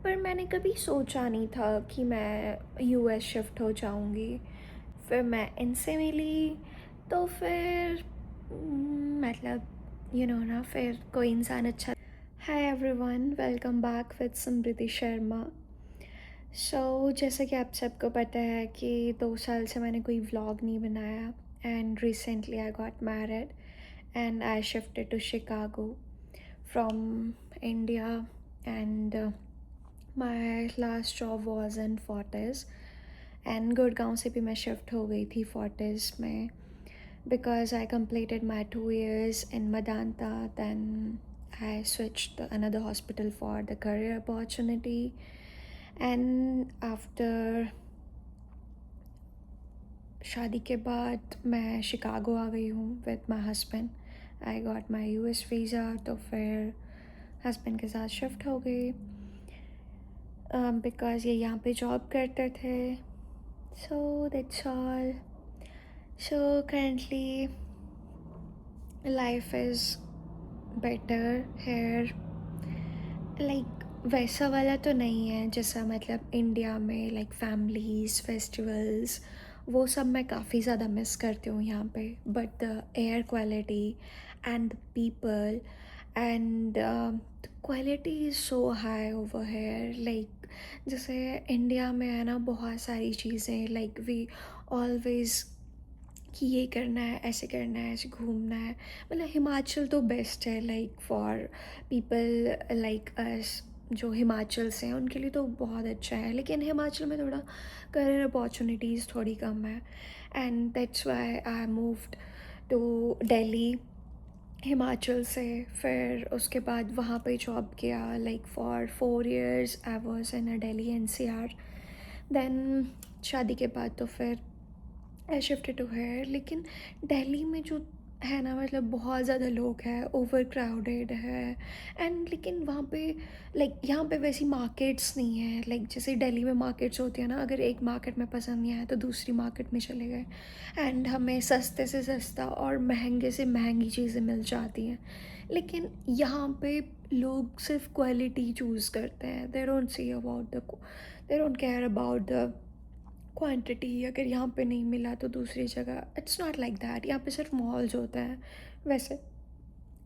पर मैंने कभी सोचा नहीं था कि मैं यूएस शिफ्ट हो जाऊंगी। फिर मैं इनसे मिली तो फिर मतलब ना फिर कोई इंसान अच्छा। Hi everyone, welcome back with Samriddhi Sharma. जैसा कि आप सबको पता है कि 2 साल से मैंने कोई व्लॉग नहीं बनाया and recently I got married and I shifted to Chicago from India and my last job was in Fortis and Gurgaon से भी मैं शिफ्ट हो गई थी फोर्टिस में because I completed my 2 years in Medanta. Then I switched to another hospital for the career opportunity. And after शादी के बाद मैं शिकागो आ गई हूँ with my husband. I got my US visa, तो फिर हस्बैंड के साथ शिफ्ट हो गई बिकॉज़ ये यहाँ पे जॉब करते थे। So that's all. So currently life is better here. Like वैसा वाला तो नहीं है जैसा मतलब इंडिया में लाइक फैमिलीज़ फेस्टिवल्स वो सब मैं काफ़ी ज़्यादा मिस करती हूँ यहाँ पे। But the air quality and the people and the quality is so high over here. Like जैसे इंडिया में है ना बहुत सारी चीज़ें लाइक वी ऑलवेज़ कि ये करना है, ऐसे करना है, ऐसे घूमना है। मतलब हिमाचल तो बेस्ट है like for people like us जो हिमाचल से हैं उनके लिए तो बहुत अच्छा है। लेकिन हिमाचल में थोड़ा करियर अपॉर्चुनिटीज़ थोड़ी कम है and that's why I moved to Delhi Himachal से। फिर उसके बाद वहाँ पे जॉब किया like for 4 years I was in a Delhi NCR. Then शादी के बाद तो फिर आई शिफ्टेड टू हेयर। लेकिन दिल्ली में जो है ना मतलब बहुत ज़्यादा लोग हैं, ओवर क्राउडेड है एंड लेकिन वहाँ पे लाइक यहाँ पे वैसी मार्केट्स नहीं है लाइक जैसे दिल्ली में मार्केट्स होती है ना। अगर एक मार्केट में पसंद नहीं आया तो दूसरी मार्केट में चले गए एंड हमें सस्ते से सस्ता और महंगे से महंगी चीज़ें मिल जाती हैं। लेकिन यहाँ पे लोग सिर्फ क्वालिटी चूज़ करते हैं। They don't care about the quantity. अगर यहाँ पे नहीं मिला तो दूसरी जगह, इट्स नॉट लाइक दैट। यहाँ पे सिर्फ मॉल्स होते हैं। वैसे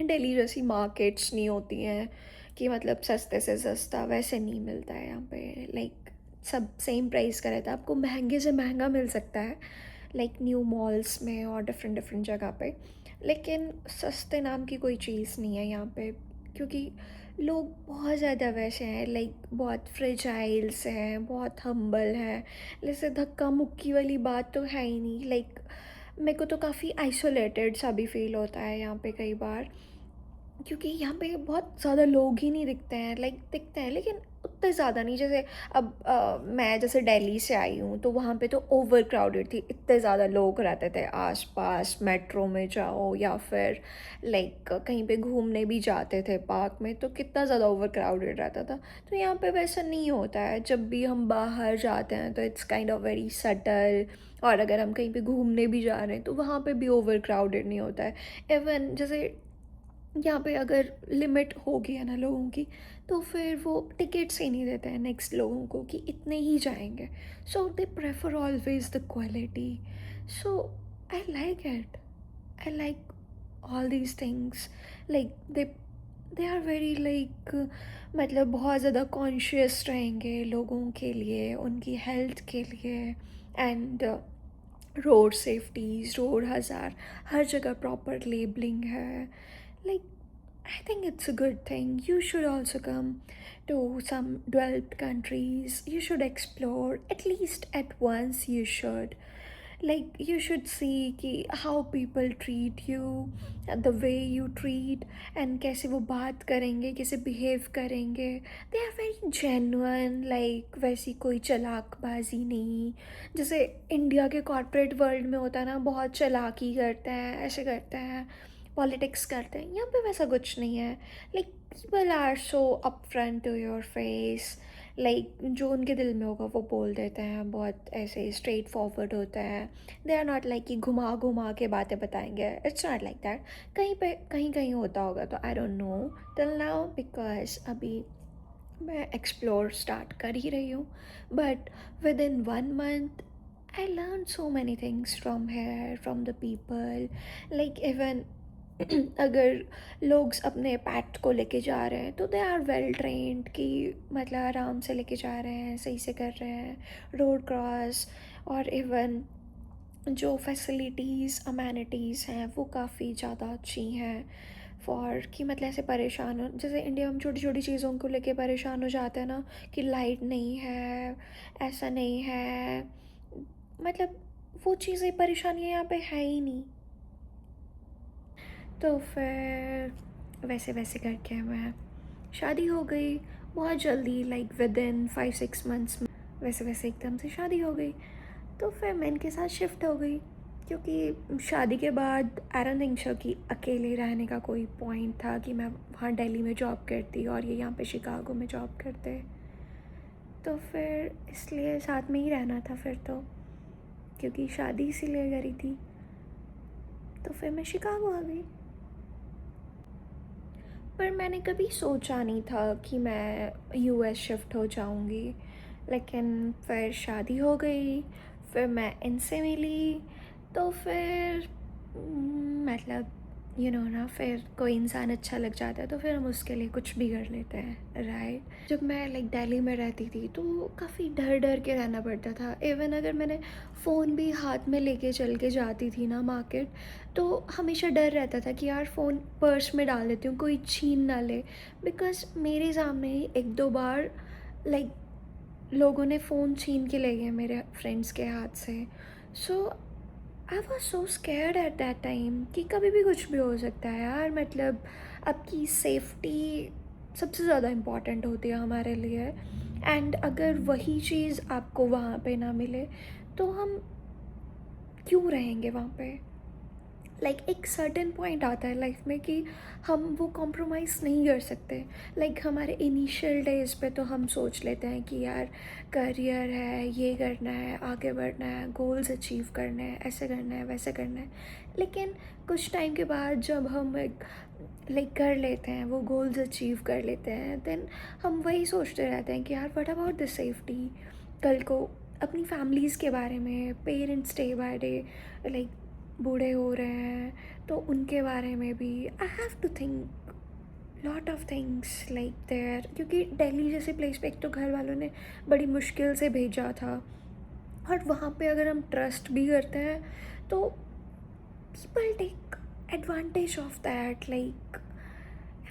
दिल्ली जैसी मार्केट्स नहीं होती हैं कि मतलब सस्ते से सस्ता वैसे नहीं मिलता है यहाँ पे। लाइक सब सेम प्राइस का रहता है, आपको महंगे से महंगा मिल सकता है लाइक न्यू मॉल्स में और डिफरेंट डिफरेंट जगह पे। लेकिन सस्ते नाम की कोई चीज़ नहीं है यहाँ पे, क्योंकि लोग बहुत ज़्यादा वैसे हैं लाइक बहुत फ्रेजाइल्स हैं, बहुत हम्बल हैं। जैसे धक्का मुक्की वाली बात तो है ही नहीं। लाइक मेरे को तो काफ़ी आइसोलेटेड सा भी फील होता है यहाँ पे कई बार, क्योंकि यहाँ पे बहुत ज़्यादा लोग ही नहीं दिखते हैं। लाइक दिखते हैं लेकिन उतने ज़्यादा नहीं। जैसे अब मैं जैसे दिल्ली से आई हूँ तो वहाँ पे तो ओवर क्राउडेड थी, इतने ज़्यादा लोग रहते थे आसपास। मेट्रो में जाओ या फिर लाइक कहीं पे घूमने भी जाते थे पार्क में तो कितना ज़्यादा ओवर क्राउडेड रहता था। तो यहाँ पे वैसा नहीं होता है। जब भी हम बाहर जाते हैं तो it's kind of very subtle. और अगर हम कहीं पे घूमने भी जा रहे हैं तो वहाँ पे भी ओवर क्राउडेड नहीं होता है। इवन जैसे यहाँ पे अगर लिमिट होगी है ना लोगों की, तो फिर वो टिकट्स ही नहीं देते हैं नेक्स्ट लोगों को कि इतने ही जाएंगे। So they prefer always the quality. So I like it. I like all these things. Like they are very like मतलब बहुत ज़्यादा कॉन्शियस रहेंगे लोगों के लिए, उनकी हेल्थ के लिए। एंड रोड सेफ्टीज़, रोड हज़ार, हर जगह प्रॉपर लेबलिंग है। Like I think it's a good thing. You should also come to some developed countries. You should explore at least at once. You should. Like you should see कि how people treat you, the way you treat, and कैसे वो बात करेंगे, कैसे behave करेंगे. They are very genuine. Like वैसी कोई चालाकबाजी नहीं जैसे इंडिया के कॉर्पोरेट वर्ल्ड में होता है ना। बहुत चालाकी करते हैं, ऐसे करते हैं, पॉलिटिक्स करते हैं। यहाँ पे वैसा कुछ नहीं है। Like people are so up front to your face. Like जो उनके दिल में होगा वो बोल देते हैं, बहुत ऐसे स्ट्रेट फॉरवर्ड होता है। दे आर नॉट लाइक कि घुमा घुमा के बातें बताएंगे। It's not like that. कहीं पे कहीं कहीं होता होगा तो I don't know till now, because अभी मैं एक्सप्लोर स्टार्ट कर ही रही हूँ, but with in 1 month I learn so many things from here, from the people, like even अगर लोग अपने पैट को लेके जा रहे हैं तो दे आर वेल ट्रेंड कि मतलब आराम से लेके जा रहे हैं, सही से कर रहे हैं रोड क्रॉस। और इवन जो फैसिलिटीज़ अमेनिटीज़ हैं वो काफ़ी ज़्यादा अच्छी हैं फॉर कि मतलब ऐसे परेशान हो, जैसे इंडिया में छोटी छोटी चीज़ों को लेके परेशान हो जाते हैं ना, कि लाइट नहीं है, ऐसा नहीं है, मतलब वो चीज़ें परेशानियाँ यहाँ पे है ही नहीं। तो फिर वैसे वैसे करके मैं शादी हो गई बहुत जल्दी, लाइक विद इन 5-6 मंथ्स में वैसे वैसे एकदम से शादी हो गई। तो फिर मैं इनके साथ शिफ्ट हो गई, क्योंकि शादी के बाद आई डोंट थिंक सो कि अकेले रहने का कोई पॉइंट था कि मैं वहाँ दिल्ली में जॉब करती और ये यहाँ पे शिकागो में जॉब करते। तो फिर इसलिए साथ में ही रहना था फिर तो, क्योंकि शादी इसीलिए करी थी। तो फिर मैं शिकागो आ गई। पर मैंने कभी सोचा नहीं था कि मैं यूएस शिफ्ट हो जाऊंगी, लेकिन फिर शादी हो गई, फिर मैं इनसे मिली। तो फिर मतलब ना, फिर कोई इंसान अच्छा लग जाता है तो फिर हम उसके लिए कुछ भी कर लेते हैं, राइट। जब मैं लाइक दिल्ली में रहती थी तो काफ़ी डर डर के रहना पड़ता था। इवन अगर मैंने फ़ोन भी हाथ में लेके चल के जाती थी ना मार्केट, तो हमेशा डर रहता था कि यार फ़ोन पर्स में डाल देती हूँ, कोई छीन ना ले। बिकॉज़ मेरे सामने ही 1-2 बार लाइक लोगों ने फ़ोन छीन के ले गए मेरे फ्रेंड्स के हाथ से। So I was so scared at that time कि कभी भी कुछ भी हो सकता है यार, मतलब आपकी सेफ्टी सबसे ज़्यादा इम्पॉर्टेंट होती है हमारे लिए। एंड अगर वही चीज़ आपको वहाँ पे ना मिले तो हम क्यों रहेंगे वहाँ पे। लाइक एक सर्टेन पॉइंट आता है लाइफ में कि हम वो कॉम्प्रोमाइज़ नहीं कर सकते। लाइक हमारे इनिशियल डेज़ पे तो हम सोच लेते हैं कि यार करियर है, ये करना है, आगे बढ़ना है, गोल्स अचीव करने हैं, ऐसे करना है, वैसे करना है। लेकिन कुछ टाइम के बाद जब हम एक लाइक कर लेते हैं, वो गोल्स अचीव कर लेते हैं, देन हम वही सोचते रहते हैं कि यार व्हाट अबाउट द सेफ्टी। कल को अपनी फैमिलीज़ के बारे में, parents day by day like बूढ़े हो रहे हैं तो उनके बारे में भी I have to think lot of things like there. क्योंकि दिल्ली जैसे प्लेस पे एक तो घर वालों ने बड़ी मुश्किल से भेजा था, और वहाँ पे अगर हम ट्रस्ट भी करते हैं तो people take advantage of that, like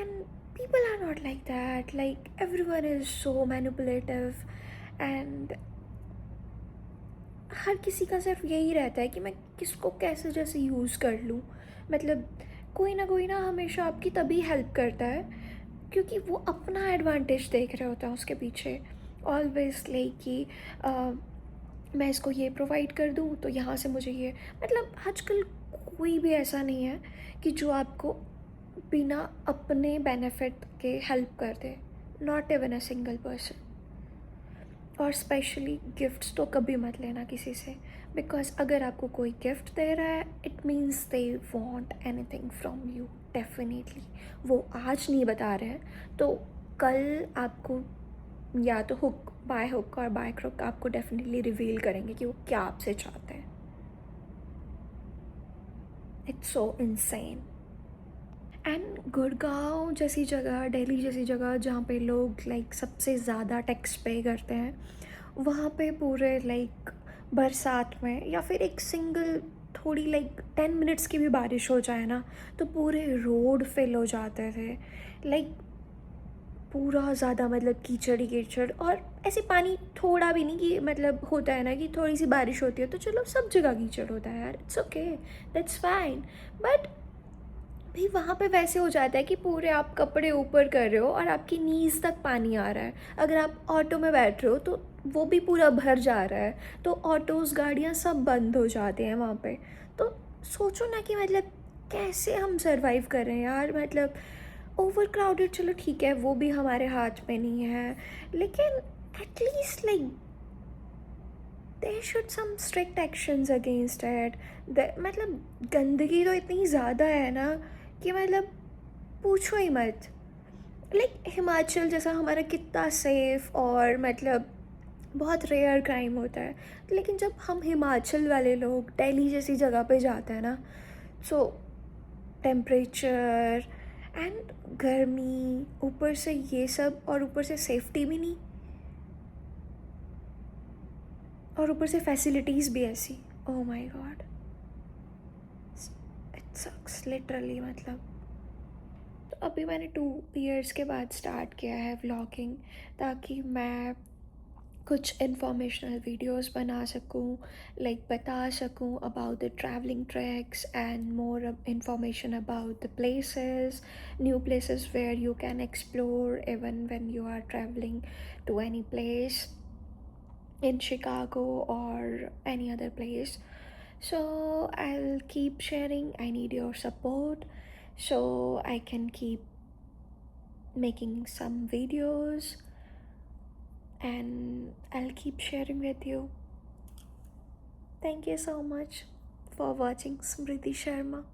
and people are not like that, like everyone is so manipulative. And हर किसी का सिर्फ यही रहता है कि मैं किसको कैसे जैसे यूज़ कर लूँ। मतलब कोई ना हमेशा आपकी तभी हेल्प करता है क्योंकि वो अपना एडवांटेज देख रहे होता है उसके पीछे। ऑलवेज लाइक कि मैं इसको ये प्रोवाइड कर दूँ तो यहाँ से मुझे ये, मतलब आजकल कोई भी ऐसा नहीं है कि जो आपको बिना अपने बेनिफिट के हेल्प कर दे। Not even a single person. और स्पेशली गिफ्ट्स तो कभी मत लेना किसी से, बिकॉज अगर आपको कोई गिफ्ट दे रहा है it means they want anything from you definitely. वो आज नहीं बता रहे हैं तो कल आपको या तो हुक और बाय क्रुक आपको डेफिनेटली रिवील करेंगे कि वो क्या आपसे चाहते हैं। It's so insane. And Gurgaon जैसी जगह, दिल्ली जैसी जगह जहाँ पे लोग लाइक सबसे ज़्यादा टैक्स पे करते हैं, वहाँ पे पूरे लाइक बरसात में या फिर एक सिंगल थोड़ी लाइक 10 मिनट्स की भी बारिश हो जाए ना तो पूरे रोड फिल हो जाते थे। लाइक पूरा ज़्यादा मतलब कीचड़ ही कीचड़, और ऐसे पानी थोड़ा भी नहीं कि मतलब होता है ना कि थोड़ी सी बारिश होती है तो चलो सब जगह कीचड़ होता है यार, it's okay, that's fine. But भाई वहाँ पे वैसे हो जाता है कि पूरे आप कपड़े ऊपर कर रहे हो और आपकी नीज़ तक पानी आ रहा है। अगर आप ऑटो में बैठ रहे हो तो वो भी पूरा भर जा रहा है, तो ऑटोज़ गाड़ियाँ सब बंद हो जाते हैं वहाँ पे। तो सोचो ना कि मतलब कैसे हम सरवाइव कर रहे हैं यार। मतलब ओवर क्राउडेड चलो ठीक है, वो भी हमारे हाथ में नहीं है, लेकिन at least like there should some strict actions against it. मतलब गंदगी तो इतनी ज़्यादा है ना कि मतलब पूछो ही मत। लाइक हिमाचल जैसा हमारा कितना सेफ और मतलब बहुत रेयर क्राइम होता है, लेकिन जब हम हिमाचल वाले लोग दिल्ली जैसी जगह पे जाते हैं ना, सो टेम्परेचर एंड गर्मी, ऊपर से ये सब, और ऊपर से सेफ्टी भी नहीं, और ऊपर से फैसिलिटीज़ भी ऐसी। Oh my God, it sucks literally. मतलब तो अभी मैंने 2 इयर्स के बाद स्टार्ट किया है व्लॉगिंग, ताकि मैं कुछ इंफॉर्मेशनल वीडियोस बना सकूं, लाइक बता सकूं about the travelling tracks and more information about the places, new places where you can explore even when you are travelling to any place in Chicago or any other place. So I'll keep sharing. I need your support so I can keep making some videos, and I'll keep sharing with you. Thank you so much for watching, Smriti Sharma.